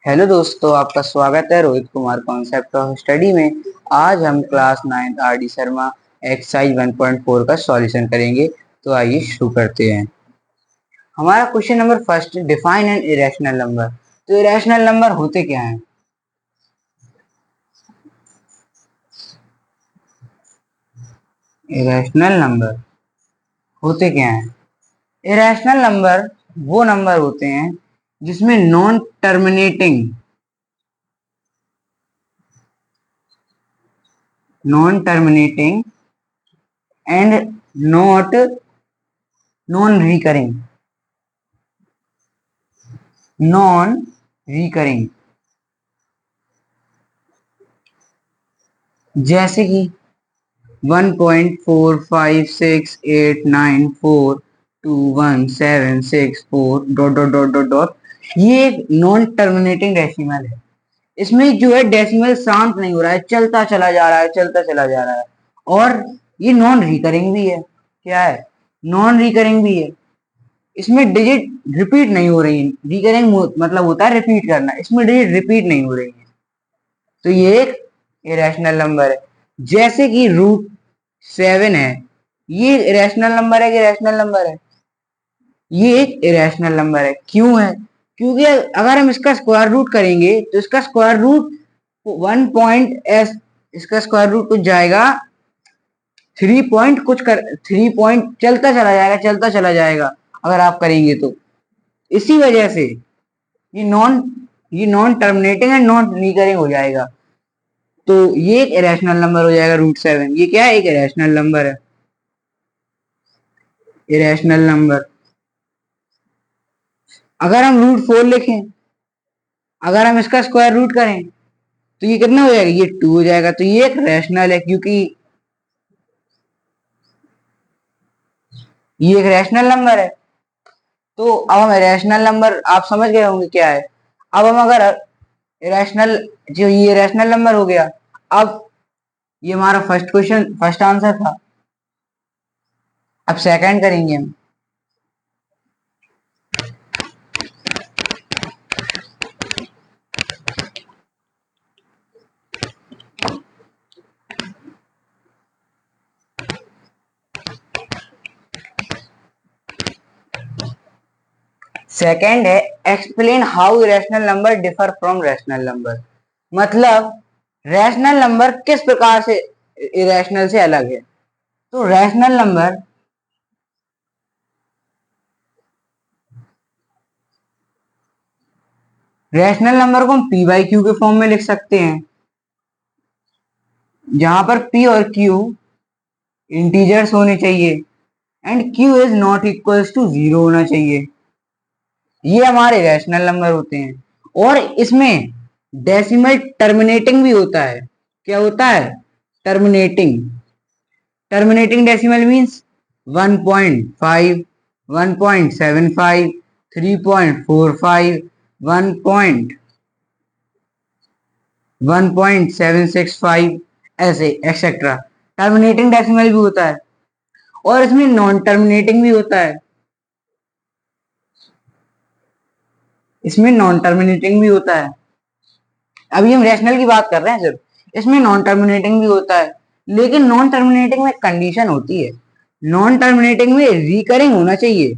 Hello दोस्तों, आपका स्वागत है Rohit Kumar concept of study में। आज हम class 9 R D Sharma exercise 1.4 का सॉल्यूशन करेंगे। तो आइए शुरू करते हैं। हमारा question number first, define N irrational number. तो इरेशनल नंबर होते क्या हैं? इरेशनल नंबर होते क्या हैं? इरेशनल नंबर वो नंबर होते हैं जिसमें non terminating and not non recurring जैसे कि 1.4568942176 dot dot dot dot dot. ये एक नॉन टर्मिनेटिंग डेसिमल है। इसमें जो है डेसिमल शांत नहीं हो रहा है, चलता चला जा रहा है, चलता चला जा रहा है। और ये नॉन रिकरिंग भी है। क्या है? नॉन रिकरिंग भी है। इसमें डिजिट रिपीट नहीं हो रही है। रिकरिंग मतलब होता है रिपीट करना, इसमें डिजिट रिपीट नहीं हो रही है। तो ये एक इरेशनल नंबर है। जैसे कि √7 है। ये इरेशनल नंबर है कि रैशनल नंबर है? ये एक इरेशनल नंबर है। क्यों है? क्योंकि अगर हम इसका स्क्वायर रूट करेंगे तो इसका स्क्वायर रूट 1 पॉइंट इसका स्क्वायर रूट कुछ जाएगा 3 पॉइंट चलता चला जाएगा, चलता चला जाएगा अगर आप करेंगे तो। इसी वजह से ये नॉन ये non terminating and non recurring हो जाएगा। तो ये एक इरेशनल नंबर हो जाएगा √7। ये क्या है? एक इरेशनल नंबर है। Irrational number. अगर हम √4 लिखें, अगर हम इसका स्क्वायर रूट करें तो ये कितना हो जाएगा? ये 2 हो जाएगा। तो ये एक रैशनल है, क्योंकि ये एक रैशनल नंबर है। तो अब हम रैशनल नंबर आप समझ गए होंगे क्या है। अब हम अगर इरेशनल जो ये रैशनल नंबर हो गया। अब ये हमारा फर्स्ट आंसर था। अब सेकंड करेंगे हम। सेकंड है, explain how irrational number differ from rational number. मतलब रैशनल नंबर किस प्रकार से इरेशनल से अलग है। तो रैशनल नंबर को हम पी बाई क्यू के फॉर्म में लिख सकते हैं, जहां पर पी और क्यू इंटीजर्स होने चाहिए and Q is not equals to 0 होना चाहिए। ये हमारे रैशनल नंबर होते हैं। और इसमें डेसिमल टर्मिनेटिंग भी होता है। क्या होता है? टर्मिनेटिंग। टर्मिनेटिंग डेसिमल मीन्स 1.5, 1.75, 3.45, 1.765, ऐसे एक्सेट्रा। टर्मिनेटिंग डेसिमल भी होता है और इसमें नॉन टर्मिनेटिंग भी होता है। इसमें नॉन टर्मिनेटिंग भी होता है। अभी हम रैशनल की बात कर रहे हैं सिर्फ। इसमें नॉन टर्मिनेटिंग भी होता है, लेकिन नॉन टर्मिनेटिंग में कंडीशन होती है। नॉन टर्मिनेटिंग में रिकरिंग होना चाहिए।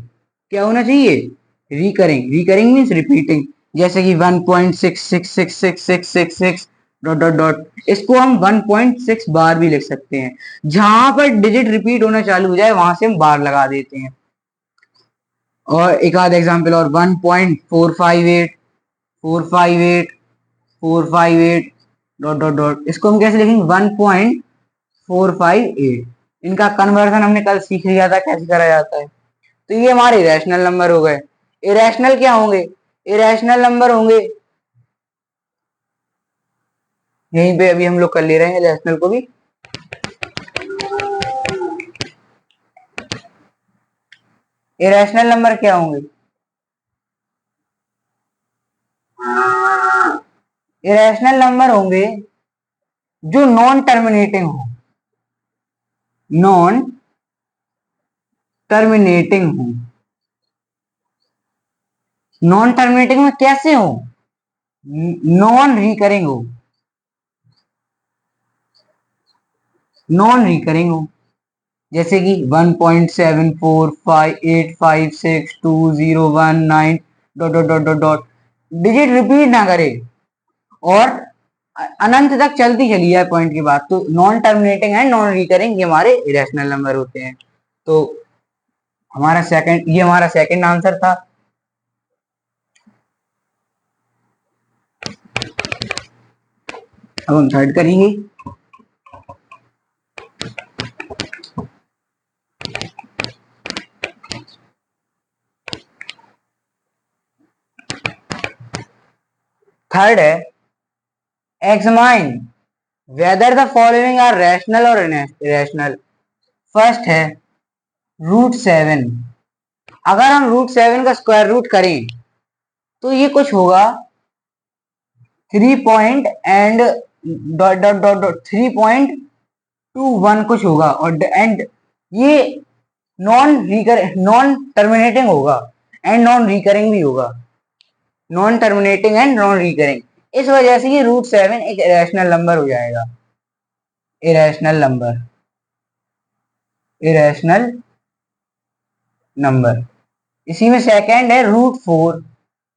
क्या होना चाहिए? रिकरिंग। Recurring means repeating. जैसे कि 1.666666 डॉट डॉट डॉट। इसको हम 1.6 बार भी लिख सकते हैं। जहां पर डिजिट रिपीट होना चालू हो जाए वहां से हम बार लगा देते हैं। और एक आध एग्जाम्पल और, 1.458, 458 डॉट डॉट डॉट। इसको हम कैसे लिखेंगे? 1.458। इनका कन्वर्जन हमने कल सीख लिया था कैसे करा जाता है। तो ये हमारे इरेशनल नंबर हो गए। इरेशनल क्या होंगे? इरेशनल नंबर होंगे, यहीं पे अभी हम लोग कर ले रहे हैं इरेशनल को भी। इरेशनल नंबर क्या होंगे? इरेशनल नंबर होंगे जो नॉन टर्मिनेटिंग हो। नॉन टर्मिनेटिंग हो। नॉन टर्मिनेटिंग में कैसे हो? नॉन रिकरिंग हो, नॉन रिकरिंग हो, जैसे कि 1.7458562019 dot dot dot dot dot, digit repeat ना करे और अनंत तक चलती चली जाए पॉइंट की बात, तो non terminating and non recurring ये हमारे इरेशनल नंबर होते हैं। तो ये हमारा सेकंड आंसर था। अब हम थर्ड करेंगे। थर्ड है, examine whether the following are rational और इरेशनल। फर्स्ट है √7। अगर हम √7 का स्क्वायर रूट करें तो ये कुछ होगा 3 point and dot dot dot dot 3.21 कुछ होगा, और एंड ये नॉन टर्मिनेटिंग होगा एंड नॉन रिकरिंग भी होगा, non terminating and non recurring. इस वजह से ये √7 एक इरेशनल नंबर हो जाएगा। Irrational number, irrational number. इसी में सेकंड है √4।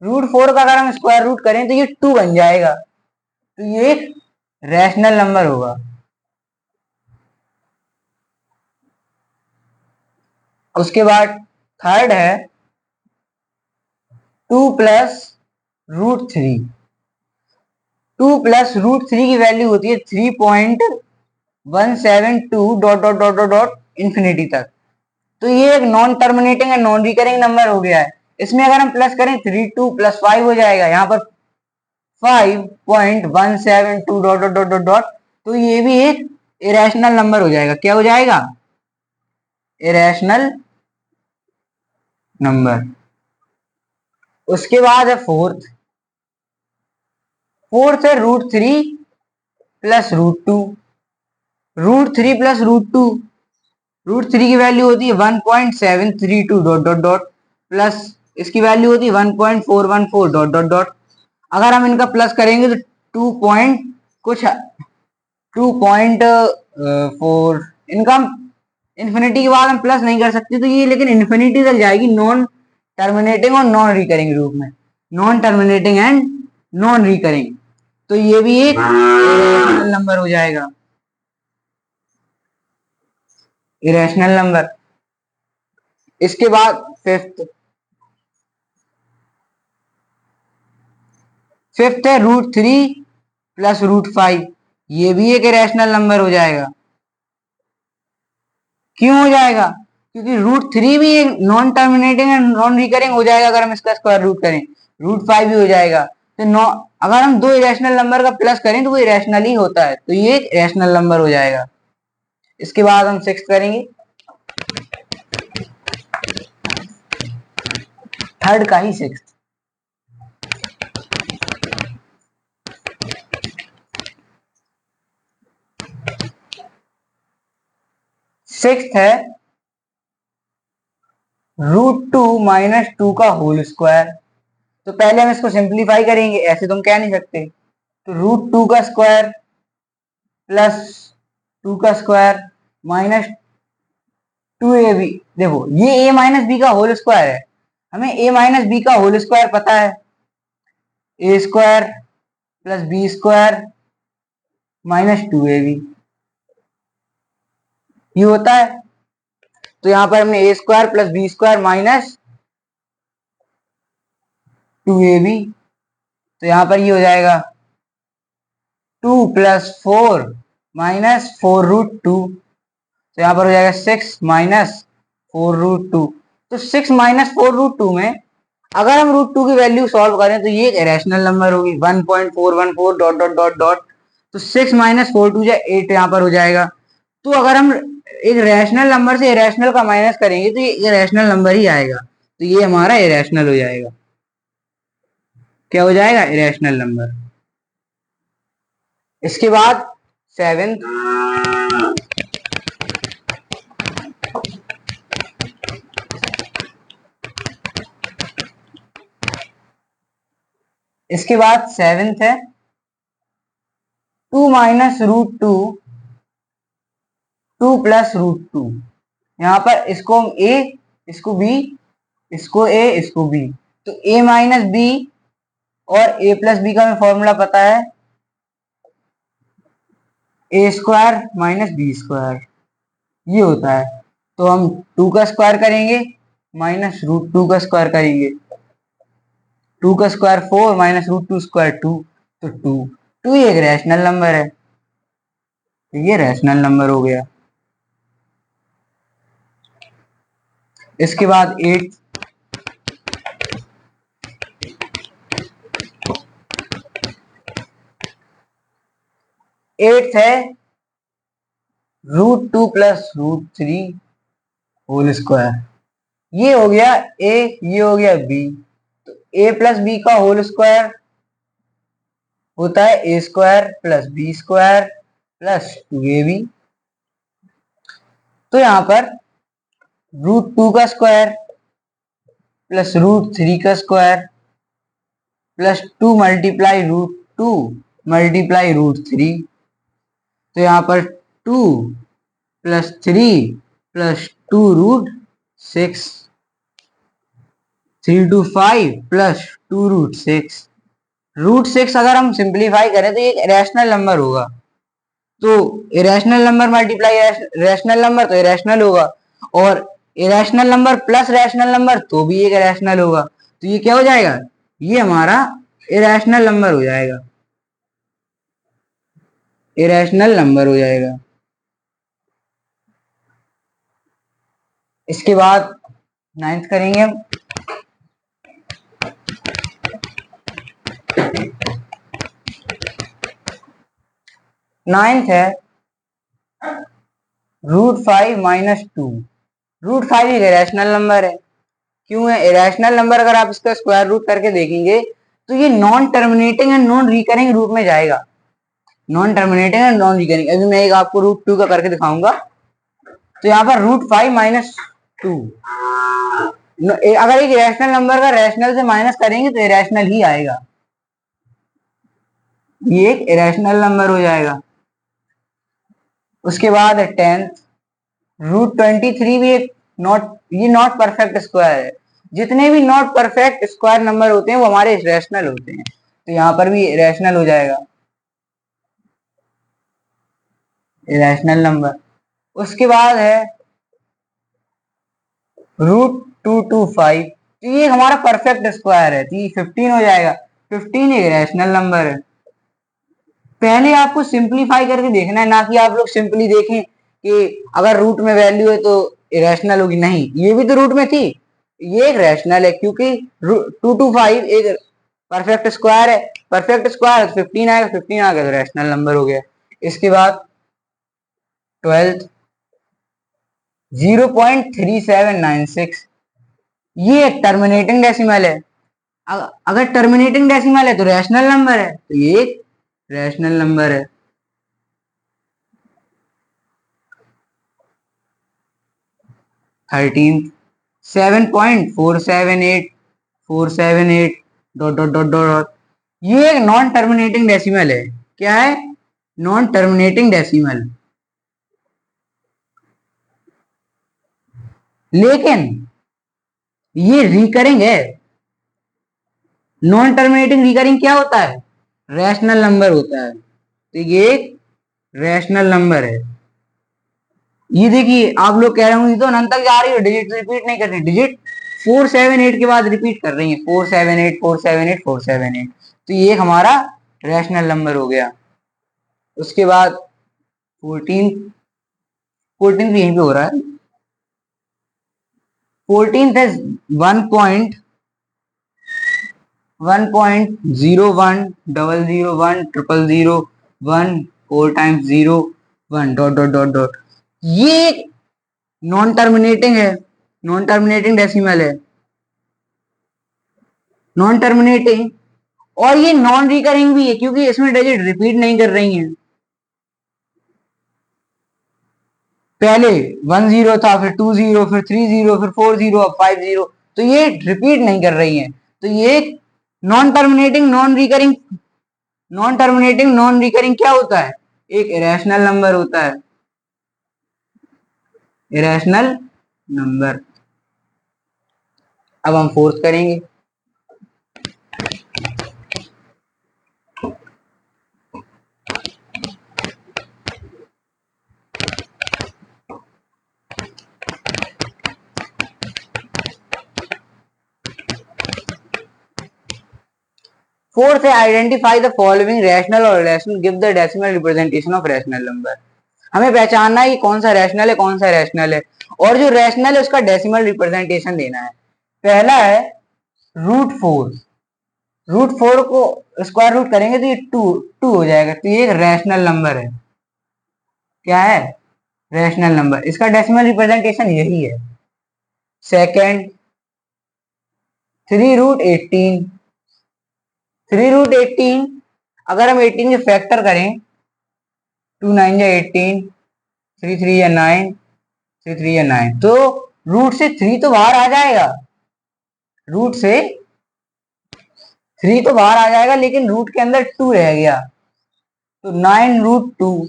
√4 का अगर हम स्क्वायर रूट करें तो ये 2 बन जाएगा, तो ये एक रैशनल नंबर होगा। उसके बाद थर्ड है 2 प्लस √3। 2 प्लस √3 की वैल्यू होती है 3.172 dot dot dot dot dot infinity तक। तो ये एक non terminating and non recurring number हो गया है। इसमें अगर हम प्लस करें 3 2 प्लस 5 हो जाएगा, यहाँ पर 5.172 dot dot dot dot dot, तो ये भी एक इरेशनल नंबर हो जाएगा। क्या हो जाएगा? Irrational number. उसके बाद है फोर्थ है √3 प्लस √2। √3 प्लस √2 की वैल्यू होती है 1.732 डॉट डॉट डॉट, प्लस इसकी वैल्यू होती है 1.414 डॉट डॉट डॉट। अगर हम इनका प्लस करेंगे तो 2 पॉइंट कुछ 2.4, इनका इन्फिनिटी के बाद हम प्लस नहीं कर सकते, तो ये लेकिन इन्फिनिटी तक जाएगी नॉन टर्मिनेटिंग और नॉन रिकरिंग रूप में, non terminating and non recurring. तो ये भी एक इरेशनल नंबर हो जाएगा, इरेशनल नंबर। इसके बाद फिफ्थ है √3 प्लस √5। ये भी एक इरेशनल नंबर हो जाएगा। क्यों हो जाएगा? क्योंकि √3 भी एक non terminating and non recurring हो जाएगा अगर हम इसका स्क्वायर रूट करें। √5 भी हो जाएगा। तो अगर हम दो इरेशनल नंबर का प्लस करें तो वो इरेशनल ही होता है, तो ये एक इरेशनल नंबर हो जाएगा। इसके बाद हम सिक्स करेंगे, थर्ड का ही सिक्स। सिक्स है √2 माइनस 2 का होल स्क्वायर। तो पहले हम इसको सिंप्लीफाई करेंगे, ऐसे तो हम कह नहीं सकते। तो √2 का स्क्वायर प्लस 2 का स्क्वायर माइनस 2ab। देखो ये a माइनस बी का होल स्क्वायर है, हमें a माइनस बी का होल स्क्वायर पता है, a square plus B square minus 2ab ये होता है। तो यहां पर हमने a square plus B square minus 2ab, तो यहां पर ये हो जाएगा 2 प्लस 4 माइनस 4√2, तो यहां पर हो जाएगा 6 माइनस 4√2। तो 6 माइनस 4√2 में अगर हम √2 की वैल्यू सॉल्व करें तो ये एक इरेशनल नंबर होगी 1.414 डॉट डॉट डॉट डॉट। तो 6 माइनस 4 2 8 यहाँ पर हो जाएगा। तो अगर हम एक रैशनल नंबर से इरेशनल का माइनस करेंगे तो ये इरेशनल नंबर ही आएगा, तो ये हमारा इरेशनल हो जाएगा। क्या हो जाएगा? Irrational number. इसके बाद सेवेंथ, इसके बाद सेवेंथ है 2 minus root two 2 plus root two. यहाँ पर इसको हम ए, इसको बी, इसको ए, इसको बी, तो ए माइनस बी और ए प्लस बी का हमें फॉर्मूला पता है, A square minus B square, ये होता है। तो हम 2 का स्क्वायर करेंगे माइनस रूट 2 का स्क्वायर करेंगे, 2 का स्क्वायर 4 माइनस रूट 2 स्क्वायर 2, तो 2 ये एक रैशनल नंबर है, तो ये रैशनल नंबर हो गया। इसके बाद 8 है root 2 plus root 3 whole square, ये हो गया ए, ये हो गया बी, तो ए प्लस बी का होल स्क्वायर होता है A square plus B square plus 2ab। तो यहां पर रूट 2 का स्क्वायर प्लस रूट 3 का square plus 2 multiply root 2 multiply root 3, तो यहां पर 2 plus 3 plus 2 root 6, 3 to 5 plus 2 root 6। Root 6 अगर हम सिंप्लीफाई करें तो ये एक रैशनल नंबर होगा, तो irrational number multiply rational number तो इरेशनल होगा, और irrational number plus rational number तो भी एक रैशनल होगा, तो ये क्या हो जाएगा, ये हमारा इरेशनल नंबर हो जाएगा, इरेशनल नंबर हो जाएगा। इसके बाद 9th करेंगे हम। नाइन्थ है रूट 5 माइनस 2। रूट 5 एक इरेशनल नंबर है, क्यों है इरेशनल नंबर, अगर आप इसका स्क्वायर रूट करके देखेंगे तो ये non terminating and non recurring root में जाएगा, non terminating and non recurring. अभी मैं एक आपको रूट 2 का करके दिखाऊंगा, तो यहाँ पर रूट 5 माइनस 2, अगर एक रैशनल नंबर का रैशनल से माइनस करेंगे तो इरेशनल ही आएगा, ये एक इरेशनल नंबर हो जाएगा। उसके बाद 10th रूट 23 भी एक ये नॉट परफेक्ट स्क्वायर है, जितने भी नॉट परफेक्ट स्क्वायर नंबर होते हैं वो हमारे रैशनल होते हैं, तो यहाँ पर भी रैशनल हो जाएगा, रैशनल नंबर। उसके बाद है रूट 225, तो ये हमारा परफेक्ट स्क्वायर है, तो ये 15 हो जाएगा, 15 एक रैशनल नंबर है। पहले आपको सिंप्लीफाई करके देखना है, ना कि आप लोग सिंपली देखें कि अगर रूट में वैल्यू है तो इरेशनल होगी, नहीं, ये भी तो रूट में थी, ये एक रैशनल है, क्योंकि 225 एक परफेक्ट स्क्वायर है, परफेक्ट स्क्वायर 15 आएगा, 15 आ गया तो रैशनल नंबर हो गया। इसके बाद 12th 0.3796, ये एक टर्मिनेटिंग डेसिमल है, अगर टर्मिनेटिंग डेसिमल है तो रैशनल नंबर है, तो ये एक रैशनल नंबर है। 13th 7.478 dot dot dot dot, ये एक नॉन टर्मिनेटिंग डेसिमल है, क्या है, नॉन टर्मिनेटिंग डेसिमल, लेकिन ये रिकरिंग है। नॉन टर्मिनेटिंग रिकरिंग क्या होता है, रैशनल नंबर होता है, तो ये एक रैशनल नंबर है। ये देखिए आप लोग कह रहे होंगे तो अनंत तक जा रही है, डिजिट रिपीट नहीं कर रही, डिजिट 478 के बाद रिपीट कर रही है, 478 478 478, तो ये हमारा रैशनल नंबर हो गया। उसके बाद 14 भी यहीं पे हो रहा है। 14th है 1.010010010001 4 times 0 1 dot dot dot dot, ये नॉन टर्मिनेटिंग है, नॉन टर्मिनेटिंग डेसिमल है, नॉन टर्मिनेटिंग, और ये नॉन रिकरिंग भी है क्योंकि इसमें डिजिट रिपीट नहीं कर रही हैं। पहले 10 था, फिर 20, फिर 30, फिर 40, अब 50, तो ये रिपीट नहीं कर रही हैं, तो ये नॉन टर्मिनेटिंग नॉन रिकरिंग क्या होता है? एक इरेशनल नंबर होता है, इरेशनल नंबर। अब हम फोर्थ करेंगे। फोर्थ है आइडेंटिफाई द फॉलोइंग रैशनल और irrational, give the decimal representation of rational number. हमें पहचानना है कि कौन सा रैशनल है, कौन सा रैशनल है, और जो रैशनल है उसका डेसिमल रिप्रेजेंटेशन देना है। पहला है √4। √4 को स्क्वायर रूट करेंगे तो ये टू हो जाएगा, तो ये एक रैशनल नंबर है। क्या है? Rational number. इसका डेसिमल रिप्रेजेंटेशन यही है। सेकेंड 3√18। 3√18 अगर हम 18 के फैक्टर करें, 2 9 या 18, 3 3 या 9, 3 3 या 9, तो रूट से 3 तो बाहर आ जाएगा, रूट से 3 तो बाहर आ जाएगा, लेकिन रूट के अंदर 2 रह गया, तो 9√2।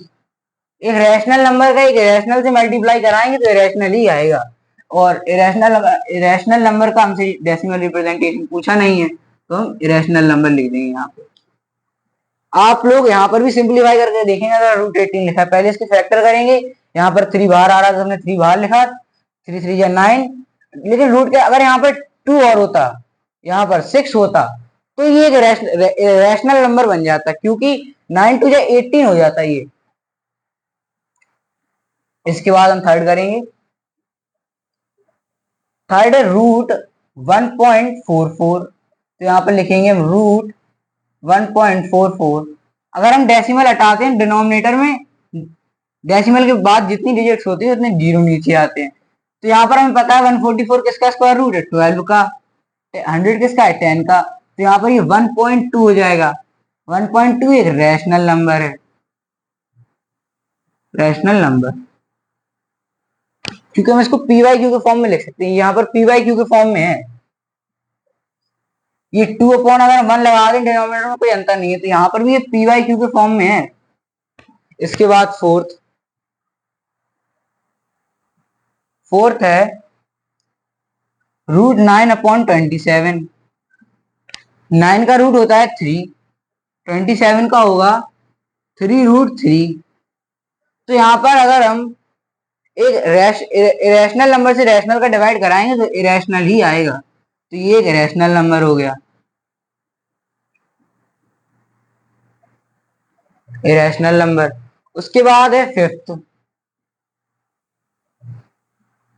एक रैशनल नंबर का एक इरेशनल से मल्टीप्लाई कराएंगे तो इरेशनल ही आएगा, और इरेशनल नंबर का हमसे डेसिमल रिप्रेजेंटेशन पूछा नहीं है, तो हम इरेशनल नंबर लिख देंगे यहाँ पे। आप लोग यहाँ पर भी सिंप्लीफाई करके देखेंगे, अगर √18 लिखा है, पहले इसके फैक्टर करेंगे, यहाँ पर 3 बाहर आ रहा था, हमने 3 बाहर लिखा, 3 3 या 9, लेकिन रूट के अगर यहाँ पर 2 और होता, यहाँ पर 6 होता, तो ये एक रैशनल नंबर बन जाता, क्योंकि 9 2 या 18 हो जाता ये। इसके बाद हम थर्ड करेंगे। थर्ड है √1.44, तो यहाँ पर लिखेंगे हम √1.44। अगर हम डेसिमल हटाते हैं डिनोमिनेटर में, डेसिमल के बाद जितनी डिजिट्स होती है उतने जीरो नीचे आते हैं, तो यहाँ पर हमें पता है 144 किसका स्क्वायर रूट है? 12 का। 100 किसका है? 10 का। तो यहाँ पर ये 1.2 हो जाएगा। 1.2 एक रैशनल नंबर है, रैशनल नंबर, क्योंकि हम इसको पी वाई क्यू के फॉर्म में लिख सकते हैं, यहाँ पर पी वाई क्यू के फॉर्म में है। ये 2 अगर 1 लगा दें डिनोमिनेटर में कोई अंतर नहीं है, तो यहाँ पर भी ये पी वाई क्यू के फॉर्म में है। इसके बाद फोर्थ है √9/27। 9 का रूट होता है 3, 27 का होगा 3√3। तो यहाँ पर अगर हम एक इरेशनल नंबर से रैशनल का डिवाइड कराएंगे तो इरेशनल ही आएगा, तो ये एक इरेशनल नंबर हो गया, इरेशनल नंबर। उसके बाद है फिफ्थ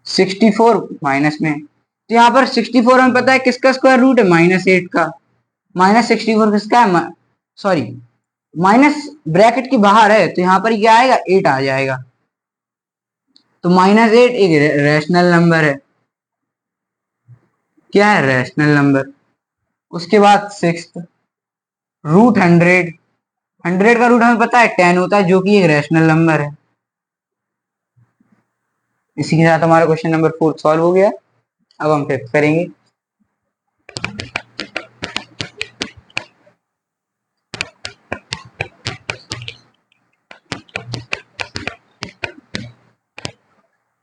64 माइनस में, तो यहाँ पर 64 हमें पता है किसका स्क्वायर रूट है? -8 का। -64 किसका है? सॉरी, माइनस ब्रैकेट की बाहर है, तो यहाँ पर क्या आएगा? 8 आ जाएगा, तो -8 एक रैशनल नंबर है। क्या है? Rational number. उसके बाद सिक्स्थ √100। 100 का रूट हमें पता है 10 होता है, जो कि एक रैशनल नंबर है। इसी के साथ हमारा क्वेश्चन नंबर 4 सॉल्व हो गया। अब हम फिफ्थ करेंगे।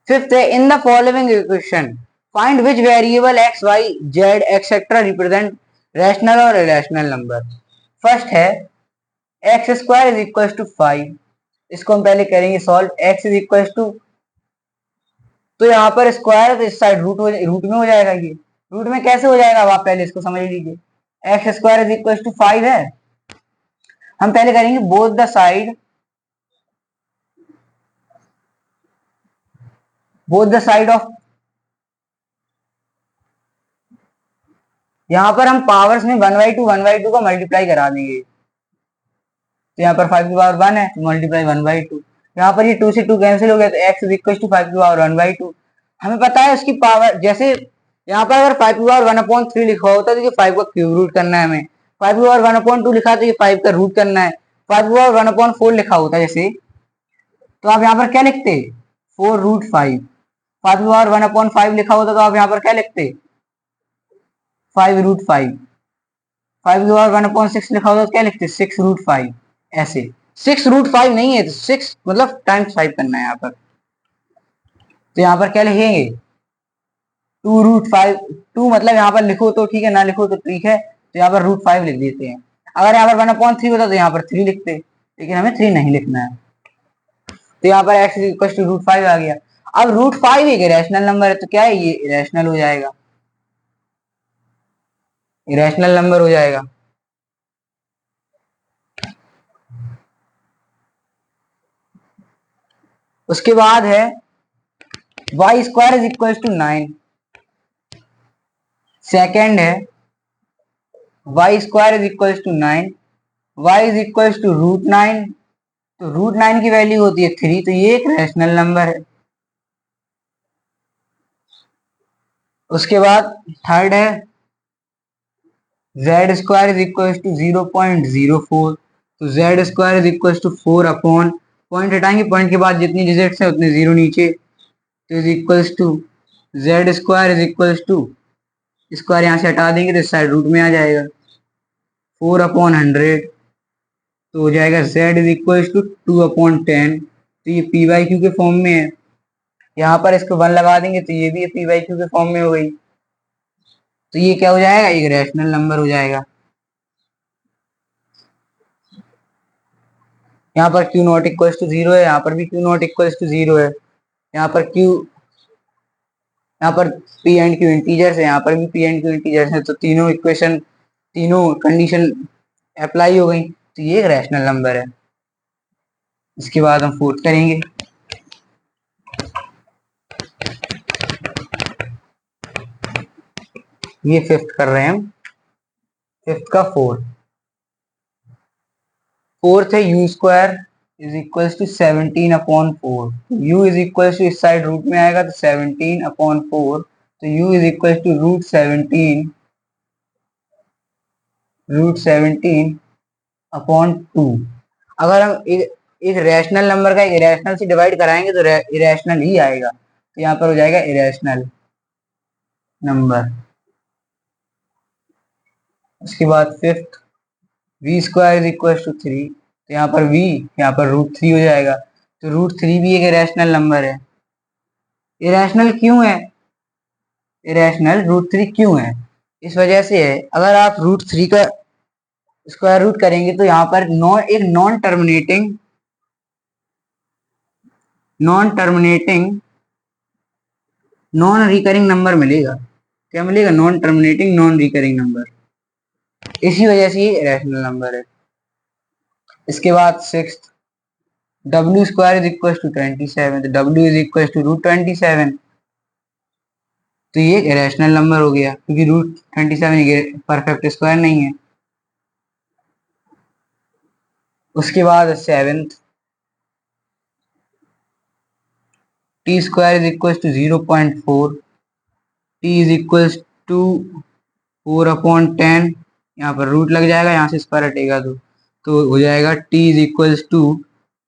फिफ्थ है in the following equation find which variable x y z etcetera represent rational और इरेशनल नंबर। फर्स्ट है x² = 5। इसको हम पहले करेंगे solve. x is equal to, तो यहाँ पर स्क्वायर है तो इस साइड रूट में हो जाएगा। ये रूट में कैसे हो जाएगा अब आप पहले इसको समझ लीजिए। x² = 5 है, हम पहले करेंगे बोथ द साइड ऑफ, यहाँ पर हम पावर्स में 1/2 का मल्टीप्लाई करा देंगे, तो यहाँ पर 5⁴ है, मल्टीप्लाई 1/2। यहाँ पर ये 2 से 2 कैंसिल हो गया, तो x = 5⁴1/2। हमें पता है उसकी पावर, जैसे यहाँ पर अगर 5⁴1/3 लिखा होता तो ये 5 का क्यूब रूट करना है हमें, 5⁴1/2 लिखा तो ये 5 का रूट करना है, 5⁴1/4 लिखा होता जैसे, तो आप यहाँ पर क्या लिखते? 4√5। 5⁴1/5 लिखा होता तो आप यहाँ पर क्या लिखते? 5√5। 5 के बाद 1/6 लिखा होता तो क्या लिखते 6√5 ऐसे। 6√5 नहीं है तो 6 मतलब टाइम्स 5 करना है यहाँ पर, तो यहाँ पर क्या लिखेंगे 2√5। 2 मतलब यहाँ पर लिखो तो ठीक है, ना लिखो तो ठीक है, तो यहाँ पर √5 लिख देते हैं। अगर यहाँ पर 1/3 होता तो यहाँ पर 3 लिखते, लेकिन हमें 3 नहीं लिखना है, तो यहाँ पर x इक्वल टू √5 आ गया। अब √5 एक इरेशनल नंबर है तो क्या है ये इरेशनल हो जाएगा, इरेशनल नंबर हो जाएगा। उसके बाद है y² is equal to 9। Second है y² is equal to 9, y is equal to √9, तो √9 की वैल्यू होती है 3, तो ये एक रैशनल नंबर है। उसके बाद थर्ड है z² इज इक्वल टू 0.04, तो z² is equal to 4 upon, point हटाएंगे, पॉइंट के बाद जितनी डिजिट्स है उतने जीरो नीचे, तो is equal to z² is equal to, square यहाँ से हटा देंगे तो इस साइड रूट में आ जाएगा 4/100, तो हो जाएगा z इज इक्वल टू 2/10, तो ये p/q के फॉर्म में है। यहाँ पर इसको 1 लगा देंगे तो ये भी p/q के फॉर्म में हो गई, तो ये क्या हो जाएगा एक रैशनल नंबर हो जाएगा। यहाँ पर q नॉट इक्वल टू 0 है, यहाँ पर भी q नॉट इक्वल टू 0 है, यहाँ पर यहाँ पर p एंड q इंटीजर्स है, यहाँ पर भी p एंड q इंटीजर्स है, तो तीनों इक्वेशन, तीनों कंडीशन अप्लाई हो गई, तो ये एक रैशनल नंबर है। इसके बाद हम फोर्थ करेंगे, ये फिफ्थ कर रहे हैं हम, फिफ्थ का फोर्थ है u² is equal to 17/4, u is equal to इस साइड रूट में आएगा तो 17/4, तो u इज इक्वल टू √17/2। अगर हम एक रैशनल नंबर का एक इरेशनल से डिवाइड कराएंगे तो इरेशनल ही आएगा, तो यहाँ पर हो जाएगा इरेशनल नंबर। उसके बाद fifth v² is equal to 3, तो यहाँ पर v, यहाँ पर √3 हो जाएगा, तो √3 भी एक इरेशनल नंबर है। इरेशनल क्यों है, इरेशनल √3 क्यों है, इस वजह से है, अगर आप √3 का स्क्वायर रूट करेंगे तो यहाँ पर एक non terminating non recurring number मिलेगा। क्या मिलेगा, non terminating non recurring number, इसी वजह से ये रैशनल नंबर है। इसके बाद sixth w² is equal to 27, तो w इज इक्वल टू √27, तो ये एक रैशनल नंबर हो गया क्योंकि √27 परफेक्ट स्क्वायर नहीं है। उसके बाद seventh t² is equal to 0.4, t is equal to 4/10, यहाँ पर रूट लग जाएगा, यहाँ से स्क्वायर हटेगा तो हो जाएगा t इज इक्वल टू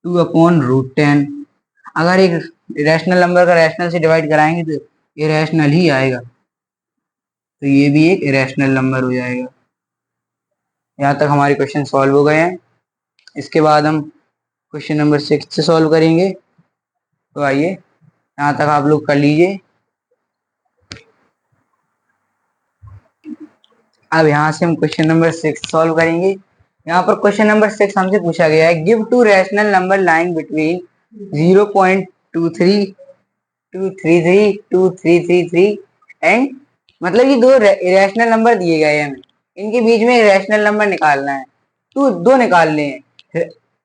2/√10। अगर एक रैशनल नंबर का रैशनल से डिवाइड कराएंगे तो ये रैशनल ही आएगा, तो ये भी एक इरेशनल नंबर हो जाएगा। यहाँ तक हमारे क्वेश्चन सॉल्व हो गए हैं। इसके बाद हम क्वेश्चन नंबर 6 से सॉल्व करेंगे, तो आइए यहाँ तक आप लोग कर लीजिए। अब यहाँ से हम क्वेश्चन नंबर 6 सॉल्व करेंगे। यहाँ पर क्वेश्चन नंबर 6 हमसे पूछा गया है, give to rational number line between 0.23, 233, 2333 and, मतलब ये दो इरेशनल नंबर दिए गए हैं, हमें इनके बीच में एक रैशनल नंबर निकालना है, तो दो निकालने हैं।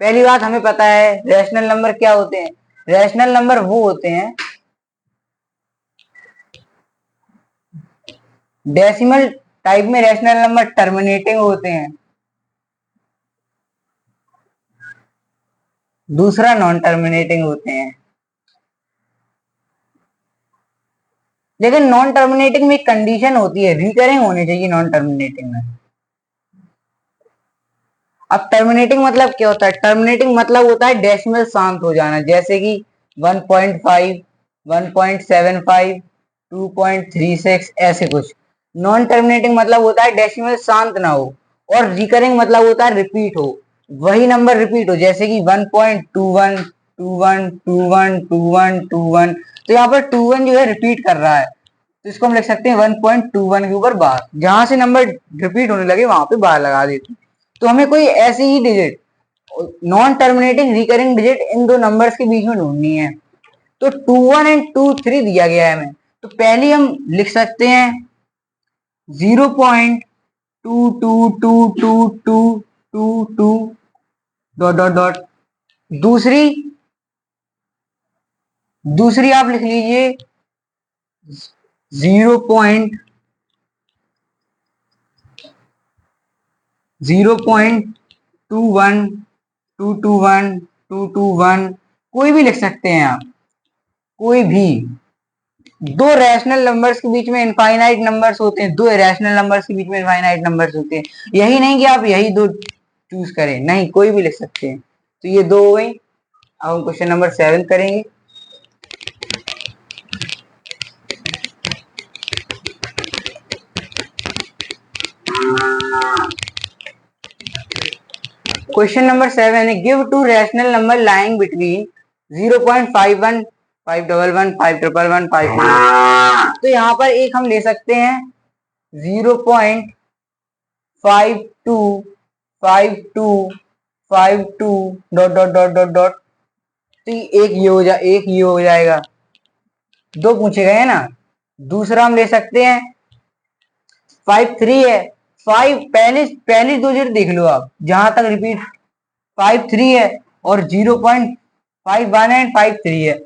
पहली बात हमें पता है रैशनल नंबर क्या होते हैं, रैशनल नंबर वो होते हैं डेसिमल टाइप में, रैशनल नंबर टर्मिनेटिंग होते हैं, दूसरा नॉन टर्मिनेटिंग होते हैं। लेकिन नॉन टर्मिनेटिंग में एक कंडीशन होती है, रिकरिंग होनी चाहिए नॉन टर्मिनेटिंग में। अब टर्मिनेटिंग मतलब क्या होता है, टर्मिनेटिंग मतलब होता है डेसिमल शांत हो जाना, जैसे कि 1.5, 1.75, 2.36 ऐसे कुछ। नॉन टर्मिनेटिंग मतलब होता है डेसिमल शांत ना हो, और रिकरिंग मतलब होता है रिपीट हो, वही नंबर रिपीट हो, जैसे कि 1.21 21 21 21 21। तो यहाँ पर 21 जो है रिपीट कर रहा है, तो इसको हम लिख सकते हैं 1.21 के ऊपर बार, जहां से नंबर रिपीट होने लगे वहां पे बार लगा देते हैं। तो हमें कोई ऐसी ही digit, non terminating recurring digit इन दो नंबर्स के बीच में ढूंढनी है। तो 21 एंड 23 दिया गया है हमें, तो पहले हम लिख सकते हैं 0.222222 डॉट डॉट डॉट। दूसरी दूसरी आप लिख लीजिए 0.21221 कोई भी लिख सकते हैं आप, कोई भी। दो रैशनल नंबर्स के बीच में इनफाइनाइट नंबर्स होते हैं, दो इरेशनल नंबर्स के बीच में इनफाइनाइट नंबर्स होते हैं। यही नहीं कि आप यही दो चूज करें, नहीं, कोई भी लिख सकते हैं। तो ये दो हो गई। अब हम क्वेश्चन नंबर 7 करेंगे। क्वेश्चन नंबर 7 है, give to rational number lying between 0.51 511 511 5। तो यहाँ पर एक हम ले सकते हैं 0.525252 dot dot dot dot dot. तो एक ये हो जाएगा, दो पूछे गए हैं ना। दूसरा हम ले सकते हैं 53 है, 5 पहले पहली दो जीरो देख लो आप, जहां तक रिपीट 53 है और 0.51 एंड 53 है।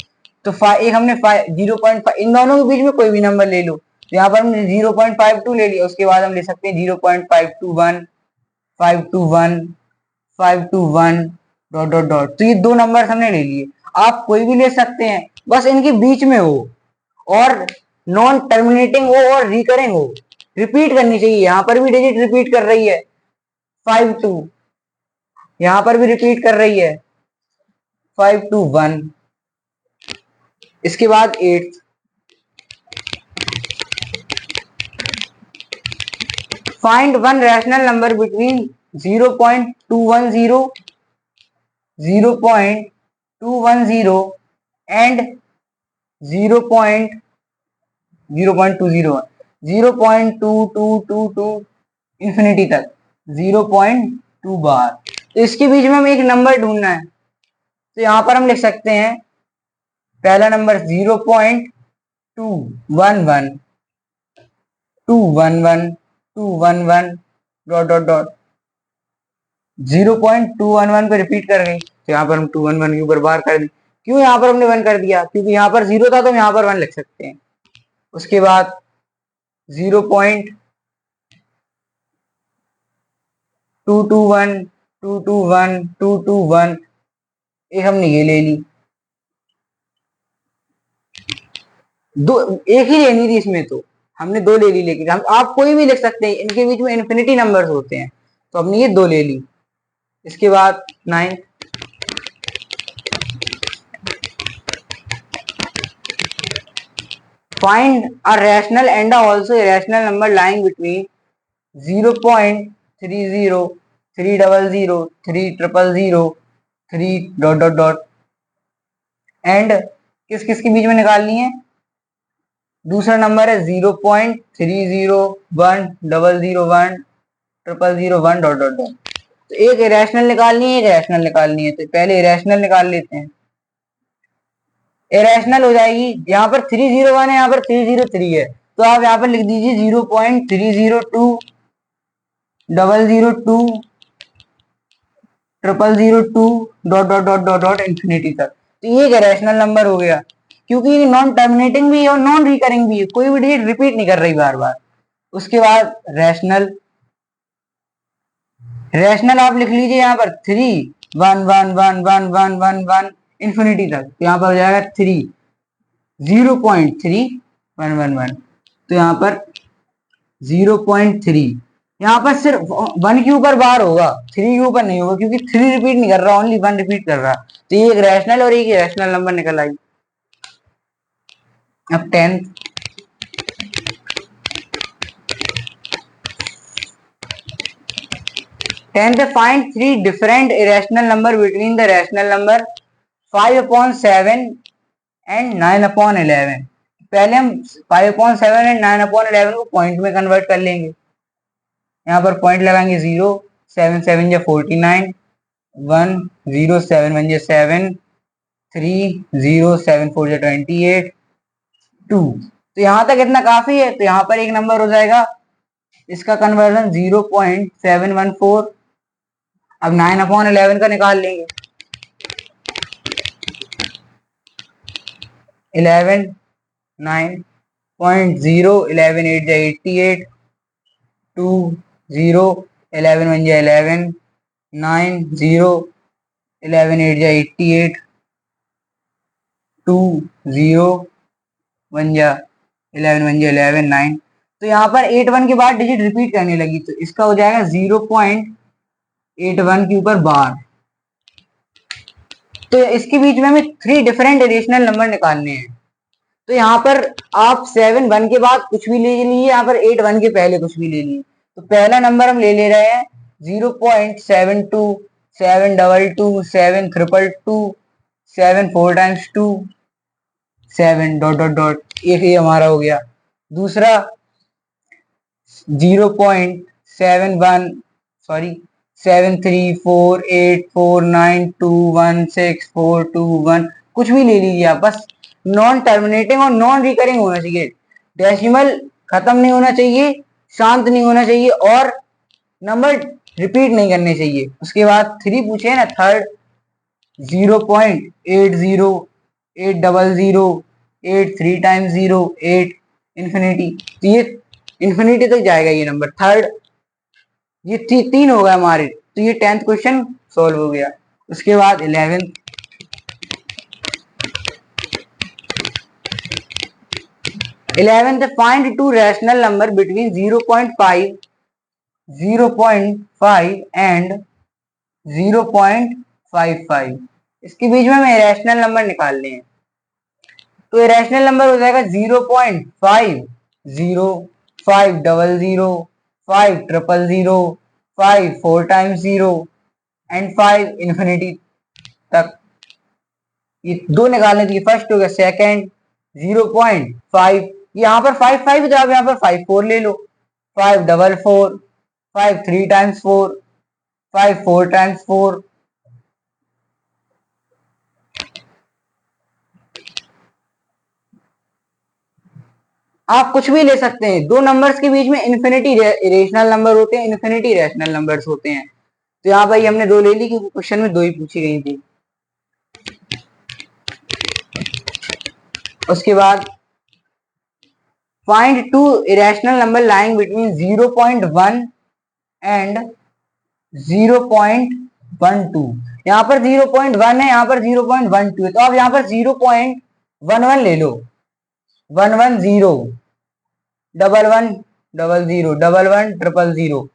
तो एक हमने 0.5, इन दोनों के बीच में कोई भी नंबर ले लो। तो यहाँ पर हमने 0.52 ले लिया, उसके बाद हम ले सकते हैं 0.521 521 521 डॉट डॉट डॉट। तो ये दो नंबर हमने ले लिए, आप कोई भी ले सकते हैं, बस इनके बीच में हो और नॉन टर्मिनेटिंग हो और रिकरिंग हो, रिपीट करनी चाहिए। यहाँ पर भी डिजिट रिपीट कर रही है 52, यहां पर भी रिपीट कर रही है 521। इसके बाद 8, find one rational number between 0.210 0.210 and 0.0.201 0.2222 infinity तक 0.2 बार। तो इसके बीच में हमें एक नंबर ढूंढना है। तो यहां पर हम लिख सकते हैं पहला नंबर 0.211 211 211 डॉट डॉट डॉट। 0.211 पे रिपीट कर गई, तो यहाँ पर हम 211 के ऊपर बार कर दी। क्यों यहाँ पर हमने 1 कर दिया? क्योंकि यहाँ पर 0 था तो हम यहाँ पर 1 लिख सकते हैं। उसके बाद 0.221 221 221 एक हमने ये ले ली, दो एक ही लेनी थी इसमें, तो हमने दो ले ली। लेकिन हम आप कोई भी लिख सकते हैं, इनके बीच में इन्फिनिटी नंबर्स होते हैं, तो हमने ये दो ले ली। इसके बाद 9, find a rational and also irrational number lying between 0.30 300 3000 3 dot dot dot and किस किस के बीच में निकालनी है? दूसरा नंबर है 0.301001 डॉट डॉट डॉट। तो एक इरेशनल निकालनी है, एक रैशनल निकालनी है। तो पहले इरेशनल निकाल लेते हैं। इरेशनल हो जाएगी, यहाँ पर 301 है, यहाँ पर 303 है, तो आप यहाँ पर लिख दीजिए 0.302 002 002 dot dot dot dot dot infinity तक। तो ये एक रैशनल नंबर हो गया, क्योंकि ये नॉन टर्मिनेटिंग भी है और नॉन रिकरिंग भी है, कोई भी डिजिट रिपीट नहीं कर रही बार बार। उसके बाद रैशनल, रैशनल आप लिख लीजिए यहाँ पर 3 1 1 1 1 1 1 1 इंफिनिटी तक। तो यहाँ पर हो जाएगा 3 0.3111। तो यहाँ पर 0.3, यहाँ पर सिर्फ 1 के ऊपर बार होगा, 3 के ऊपर नहीं होगा, क्योंकि 3 रिपीट नहीं कर रहा, ओनली 1 रिपीट कर रहा। तो ये एक रैशनल और एक रैशनल नंबर निकल आई। अब 10, 10th, find three different irrational number between the rational number 5/7 and 9/11. पहले हम 5/7 एंड 9/11 को पॉइंट में कन्वर्ट कर लेंगे। यहाँ पर पॉइंट लगाएंगे 0, 7 7 या 49, 1 0 7 1 या 7, 3 0 7 4 या 28, 2। तो यहाँ तक इतना काफी है। तो यहाँ पर एक नंबर हो जाएगा, इसका कन्वर्जन 0.714। अब 9/11 का निकाल लेंगे। 11 9 0 11 8 या 88, 2 0 11 1 या 11, 9 0 11 8 या 88, 2 0 1 या 11 1 या 11 9। तो यहाँ पर 81 के बाद डिजिट रिपीट करने लगी, तो इसका हो जाएगा 0.81 के ऊपर बार। तो इसके बीच में हमें 3 डिफरेंट इरेशनल नंबर निकालने हैं। तो यहाँ पर आप 7 1 के बाद कुछ भी ले लीजिए, यहाँ पर 8 1 के पहले कुछ भी ले लीजिए। तो पहला नंबर हम ले रहे हैं 0.72 7 2 2 7 2 7 4 टाइम्स 2 7 डॉट डॉट डॉट, एक ये हमारा हो गया। दूसरा 0.71 सॉरी 7 3 4 8 4 9 2 1 6 4 2 1, कुछ भी ले लीजिए आप, बस नॉन टर्मिनेटिंग और नॉन रिकरिंग होना चाहिए। डेसिमल खत्म नहीं होना चाहिए, शांत नहीं होना चाहिए और नंबर रिपीट नहीं करने चाहिए। उसके बाद 3 पूछे ना, थर्ड 0.80 8 0 8 3 टाइम्स 0 8 इन्फिनिटी। तो ये इन्फिनिटी तक जाएगा ये नंबर। थर्ड ये 3 हो गया हमारे, तो ये 10th क्वेश्चन सॉल्व हो गया। उसके बाद 11th find to rational number between 0.5 and 0.55। इसके बीच में हमें रैशनल नंबर निकालने हैं। तो रैशनल नंबर हो जाएगा 0.5 0 5 0 5 0 5 4 टाइम्स 0 एंड 5 इन्फिनिटी तक। ये 2 निकालने चाहिए। फर्स्ट हो गया, सेकेंड 0.5, यहाँ पर 5 5 तो आप यहाँ पर 5 4 ले लो। 5 4 4 5 3 टाइम्स 4 5 4 टाइम्स 4, आप कुछ भी ले सकते हैं। 2 नंबर्स के बीच में इन्फिनिटी इरेशनल नंबर होते हैं, इन्फिनिटी रैशनल नंबर्स होते हैं। तो यहाँ भाई हमने 2 ले ली क्योंकि क्वेश्चन में 2 ही पूछी गई थी। उसके बाद find 2 irrational number lying between 0.1 and 0.12। यहाँ पर 0.1 है, यहाँ पर 0.12 है, तो आप यहाँ पर 0.11 ले लो। 1 1 0 1 1 0 0 1 1 0 0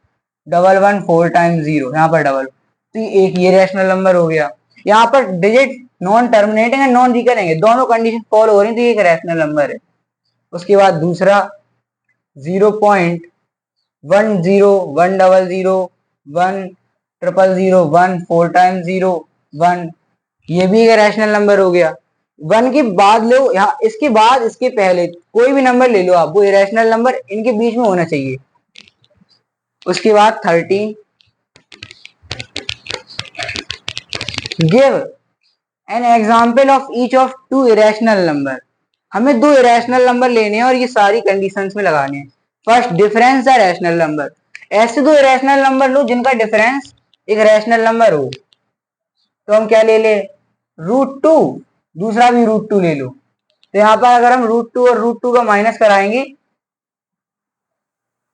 1 1 4 टाइम्स 0, यहाँ पर डबल, तो एक ये रैशनल नंबर हो गया। यहाँ पर डिजिट नॉन टर्मिनेटिंग है, नॉन रिकरिंग है, दोनों कंडीशन फॉलो हो रही है, तो ये एक रैशनल नंबर है। उसके बाद दूसरा 0.10 1 0 1 0 1 0 1 4 टाइम्स 0 1, ये भी एक रैशनल नंबर हो गया। 1 के बाद लो, यहाँ इसके बाद इसके पहले कोई भी नंबर ले लो आप, वो इरेशनल नंबर इनके बीच में होना चाहिए। उसके बाद 13 give an example of each of 2 irrational number. हमें 2 इरेशनल नंबर लेने हैं और ये सारी कंडीशंस में लगाने हैं। फर्स्ट, डिफरेंस है रैशनल नंबर। ऐसे 2 इरेशनल नंबर लो जिनका डिफरेंस एक रैशनल नंबर हो। तो हम क्या ले ले, √2, दूसरा भी √2 ले लो। तो यहाँ पर अगर हम √2 और √2 का माइनस कराएंगे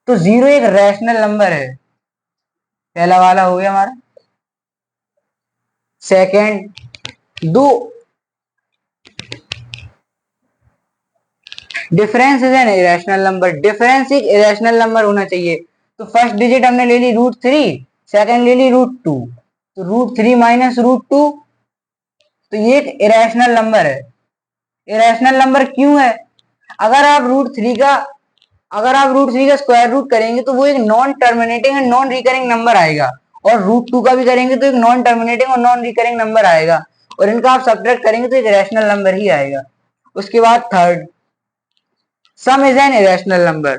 तो 0 एक रैशनल नंबर है। पहला वाला हो गया हमारा। Second, 2 difference is an irrational number. Difference एक इरेशनल नंबर होना चाहिए। तो फर्स्ट डिजिट हमने ले ली √3, सेकेंड ले ली √2, तो √3 माइनस √2, तो ये एक इरेशनल नंबर है। इरेशनल नंबर क्यों है? अगर आप √3 का स्क्वायर रूट करेंगे तो वो एक non terminating and non recurring number आएगा, और √2 का भी करेंगे तो एक नॉन टर्मिनेटिंग और नॉन रिकरिंग नंबर आएगा, और इनका आप सब्ट्रैक्ट करेंगे तो एक रैशनल नंबर ही आएगा। उसके बाद third, some is an irrational number.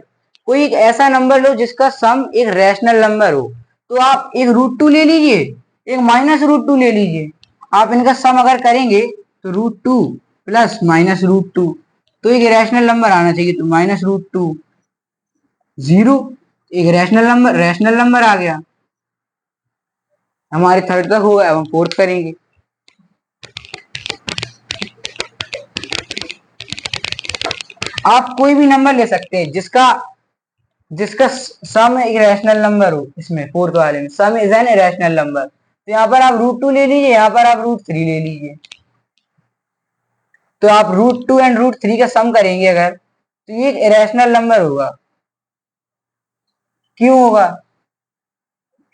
कोई एक ऐसा नंबर लो जिसका सम एक रैशनल नंबर हो, तो आप एक √2 ले लीजिए, एक -√2 ले लीजिए। आप इनका सम अगर करेंगे तो √2 प्लस -√2, तो एक रैशनल नंबर आना चाहिए, तो -√2 0, एक रैशनल नंबर आ गया। हमारे थर्ड तक हो गया, अब हम फोर्थ करेंगे। आप कोई भी नंबर ले सकते हैं जिसका जिसका सम एक रैशनल नंबर हो। इसमें फोर्थ वाले में सम इज एन इरेशनल नंबर, तो यहाँ पर आप √2 ले लीजिए, यहाँ पर आप √3 ले लीजिए। तो आप √2 एंड √3 का सम करेंगे अगर, तो ये एक इरेशनल नंबर होगा। क्यों होगा?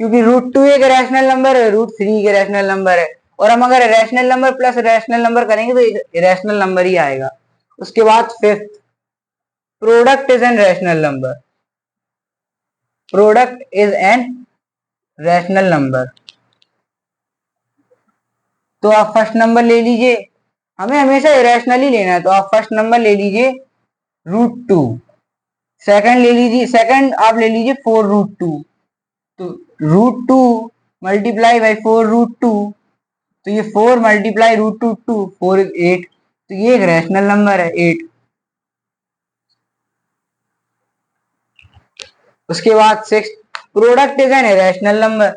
क्योंकि √2 एक रैशनल नंबर है, √3 एक रैशनल नंबर है, और हम अगर rational number plus rational number करेंगे तो इरेशनल नंबर ही आएगा। उसके बाद fifth, product is an rational number. Product is an rational number. तो आप फर्स्ट नंबर ले लीजिए, हमें हमेशा इरेशनल ही लेना है, तो आप फर्स्ट नंबर ले लीजिए √2। सेकंड ले लीजिए, सेकंड आप ले लीजिए 4√2। तो √2 मल्टीप्लाई बाई 4√2, तो ये 4 मल्टीप्लाई √2 4 is 8, तो ये एक रैशनल नंबर है 8। उसके बाद six, product is an irrational number.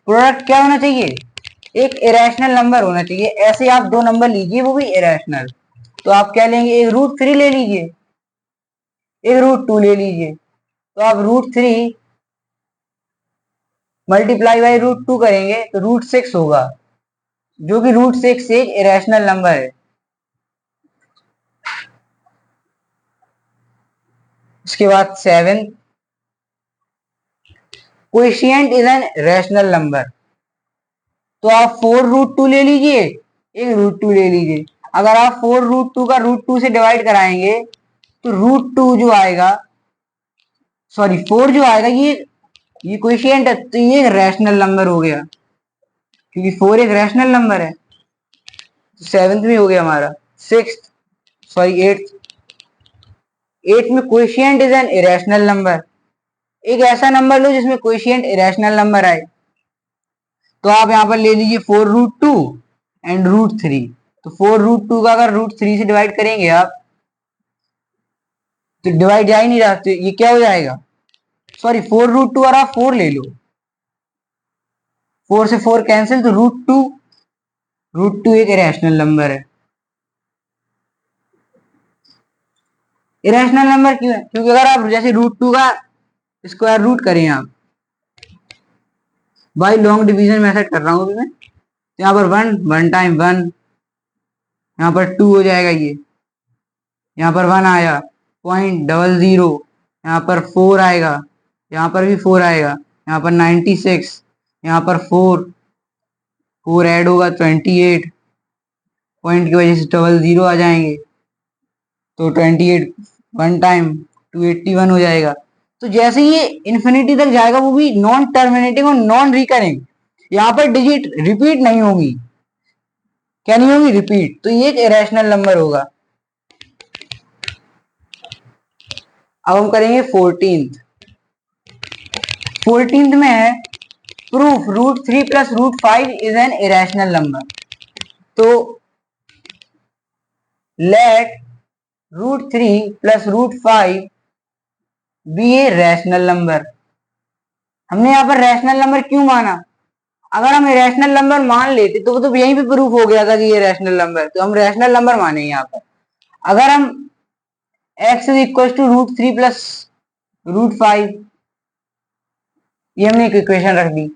Product क्या होना चाहिए? एक इरेशनल नंबर होना चाहिए। ऐसे आप दो नंबर लीजिए वो भी इरेशनल, तो आप क्या लेंगे, एक √3 ले लीजिए, एक √2 ले लीजिए। तो आप √3 मल्टीप्लाई बाई √2 करेंगे तो √6 होगा, जो कि √6 एक इरेशनल नंबर है। उसके बाद seven, quotient is an rational number. तो आप 4√2 ले लीजिए, एक √2 ले लीजिए। अगर आप 4√2 का √2 से डिवाइड कराएंगे तो √2 जो आएगा, सॉरी 4 जो आएगा, ये क्वोशिएंट है, तो ये एक रैशनल नंबर हो गया, क्योंकि 4 एक रैशनल नंबर है। सेवेंथ में हो गया हमारा। सिक्स, सॉरी एट्थ, एट्थ में quotient is an irrational number. एक ऐसा नंबर लो जिसमें क्वोशिएंट इरेशनल नंबर आए, तो आप यहां पर ले लीजिए 4√2 एंड √3। तो 4√2 का अगर √3 से डिवाइड करेंगे आप, तो डिवाइड जा ही नहीं रहा, तो ये क्या हो जाएगा, सॉरी 4√2 और आप 4 ले लो, 4 से 4 कैंसिल, तो √2 एक इरेशनल नंबर है। इरेशनल नंबर क्यों है? क्योंकि अगर आप जैसे √2 का स्क्वायर रूट करें आप, बाई लॉन्ग डिवीजन मेथड कर रहा हूं अभी मैं, तो यहाँ पर 1 टाइम 1, यहाँ पर 2 हो जाएगा, ये यहाँ पर 1 आया, 0.00, यहाँ पर 4 आएगा, यहाँ पर भी 4 आएगा, यहाँ पर 96, यहाँ पर 4 ऐड होगा 28, पॉइंट की वजह से 00 आ जाएंगे, तो 28 1 टाइम 281 हो जाएगा। तो जैसे ये इन्फिनिटी तक जाएगा वो भी नॉन टर्मिनेटिंग और नॉन रिकरिंग, यहाँ पर डिजिट रिपीट नहीं होगी। क्या नहीं होगी? रिपीट। तो ये एक इरेशनल नंबर होगा। अब हम करेंगे 14th। 14th में है proof √3 plus √5 is an irrational number. तो let √3 plus √5 be a rational number. हमने यहाँ पर रैशनल नंबर क्यों माना? अगर हम रैशनल नंबर मान लेते तो वो तो यहीं पे प्रूफ हो गया था कि ये रैशनल नंबर, तो हम रैशनल नंबर माने यहाँ पर। अगर हम x is equal to √3 plus √5, ये हमने एक इक्वेशन रख दी।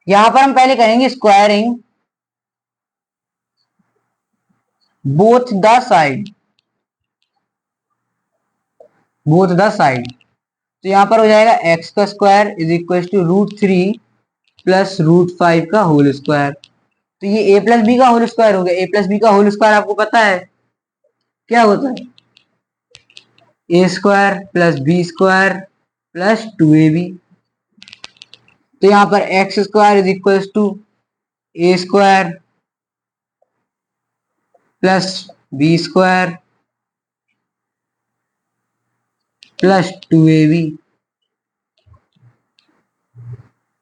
यहां पर हम पहले करेंगे स्क्वायरिंग बोथ द साइड, तो यहां पर हो जाएगा x का square is equal to √3 plus √5 का होल स्क्वायर। तो ये a प्लस बी का होल स्क्वायर हो गया। a प्लस बी का होल स्क्वायर आपको पता है क्या होता है? a square plus B square plus 2ab। तो यहाँ पर x square is equal to a square plus B square plus 2ab।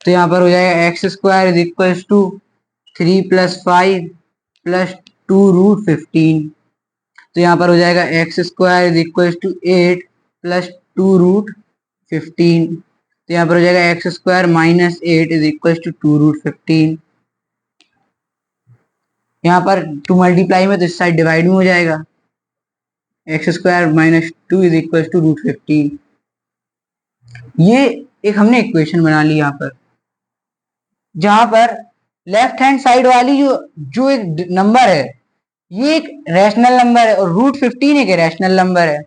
तो यहाँ पर हो जाएगा x square is equal to 3+5 plus 2√15। तो यहाँ पर हो जाएगा x square is equal to 8 plus 2√15। तो यहाँ पर हो जाएगा x square minus 8 is equal to 2√15। यहाँ पर 2 मल्टीप्लाई में तो इस साइड डिवाइड में हो जाएगा, x square minus 2 is equal to √15। ये एक हमने इक्वेशन बना ली यहाँ पर, जहां पर लेफ्ट हैंड साइड वाली जो एक नंबर है ये एक रैशनल नंबर है और √15 एक रैशनल नंबर है।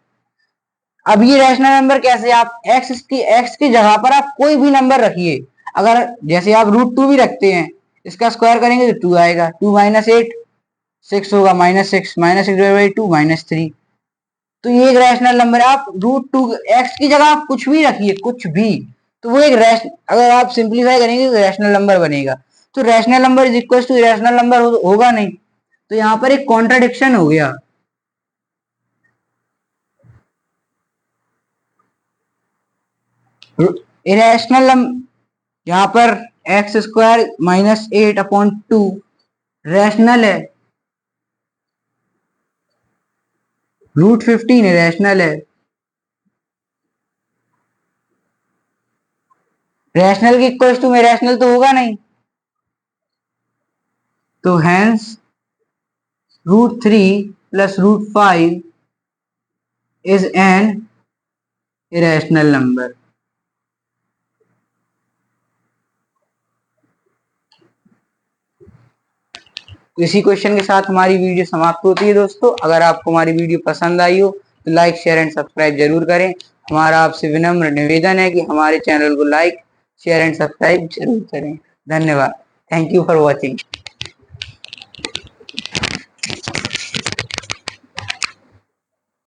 अब ये रैशनल नंबर कैसे, आप एक्स की जगह पर आप कोई भी नंबर रखिए, अगर जैसे आप √2 भी रखते हैं, इसका स्क्वायर करेंगे तो 2 आएगा, 2 माइनस 8 6 होगा, -6 -6/2 -3। तो ये एक रैशनल नंबर है। आप √2 एक्स की जगह आप कुछ भी रखिए, कुछ भी, तो वो एक अगर आप सिंप्लीफाई करेंगे तो रैशनल नंबर बनेगा। तो rational number is equal to irrational number होगा नहीं, तो यहाँ पर एक कॉन्ट्राडिक्शन हो गया। इरेशनल नंबर यहाँ पर एक्स स्क्वायर -8/2 रैशनल है, √15 रैशनल है। रैशनल के इक्वल टू में रैशनल तो होगा नहीं, तो hence √3 plus √5 is an irrational number. इसी क्वेश्चन के साथ हमारी वीडियो समाप्त होती है दोस्तों। अगर आपको हमारी वीडियो पसंद आई हो तो लाइक शेयर एंड सब्सक्राइब जरूर करें। हमारा आपसे विनम्र निवेदन है कि हमारे चैनल को लाइक शेयर एंड सब्सक्राइब जरूर करें। धन्यवाद। Thank you for watching.